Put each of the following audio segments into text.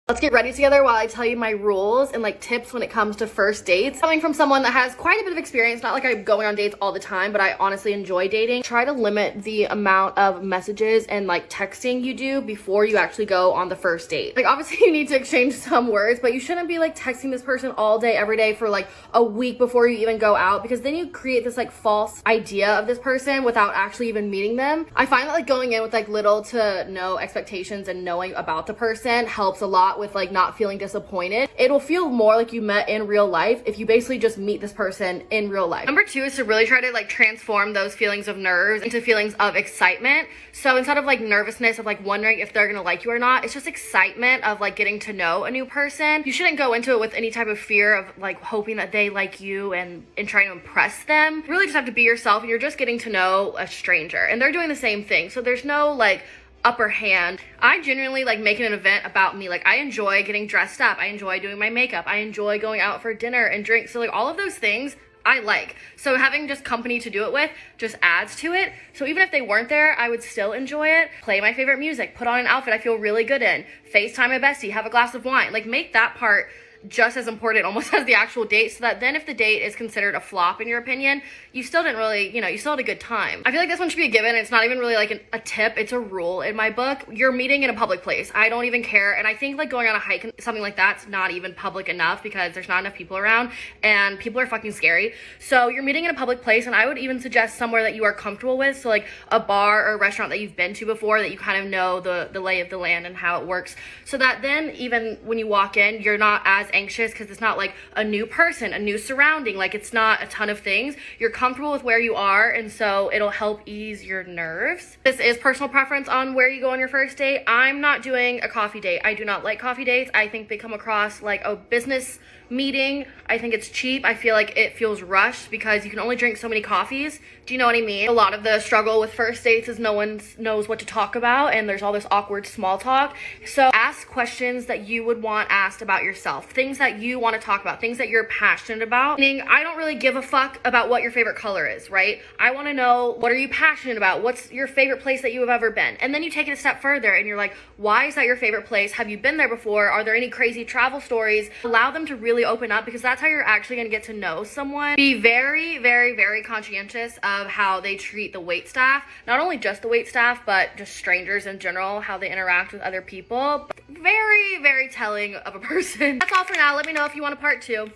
Let's get ready together while I tell you my rules and like tips when it comes to first dates. Coming from someone that has quite a bit of experience, not like I'm going on dates all the time, but I honestly enjoy dating. Try to limit the amount of messages and like texting you do before you actually go on the first date. Like obviously you need to exchange some words, but you shouldn't be like texting this person all day, every day for like a week before you even go out, because then you create this like false idea of this person without actually even meeting them. I find that like going in with like little to no expectations and knowing about the person helps a lot with like not feeling disappointed. It'll feel more like you met in real life if you basically just meet this person in real life. Number 2 is to really try to like transform those feelings of nerves into feelings of excitement. So instead of like nervousness of like wondering if they're gonna like you or not, it's just excitement of like getting to know a new person. You shouldn't go into it with any type of fear of like hoping that they like you and trying to impress them. You really just have to be yourself, and you're just getting to know a stranger and they're doing the same thing. So there's no like upper hand. I genuinely like making an event about me. Like I enjoy getting dressed up, I enjoy doing my makeup, I enjoy going out for dinner and drinks. So like all of those things I like. So having just company to do it with just adds to it. So even if they weren't there, I would still enjoy it. Play my favorite music, put on an outfit I feel really good in, FaceTime my bestie, have a glass of wine. Like make that part just as important almost as the actual date, so that then if the date is considered a flop in your opinion, you still didn't really, you still had a good time. I feel like this one should be a given. It's not even really like a tip, it's a rule in my book. You're meeting in a public place. I don't even care. And I think like going on a hike and something like that's not even public enough because there's not enough people around and people are fucking scary. So you're meeting in a public place, and I would even suggest somewhere that you are comfortable with. So like a bar or a restaurant that you've been to before, that you kind of know the lay of the land and how it works, so that then even when you walk in, you're not as anxious because it's not like a new person, a new surrounding, like it's not a ton of things. You're comfortable with where you are, and so it'll help ease your nerves. This is personal preference on where you go on your first date. I'm not doing a coffee date. I do not like coffee dates. I think they come across like a business meeting. I think it's cheap. I feel like it feels rushed because you can only drink so many coffees. Do you know what I mean? A lot of the struggle with first dates is no one knows what to talk about, and there's all this awkward small talk. So ask questions that you would want asked about yourself, things that you want to talk about, things that you're passionate about. Meaning, I don't really give a fuck about what your favorite color is, right? I want to know, what are you passionate about? What's your favorite place that you have ever been? And then you take it a step further and you're like, why is that your favorite place? Have you been there before? Are there any crazy travel stories? Allow them to really open up, because that's how you're actually going to get to know someone. Be very, very, very conscientious of how they treat the wait staff. Not only just the wait staff, but just strangers in general, how they interact with other people. Very, very telling of a person. That's all for now. Let me know if you want a part 2.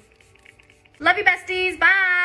Love you, besties. Bye.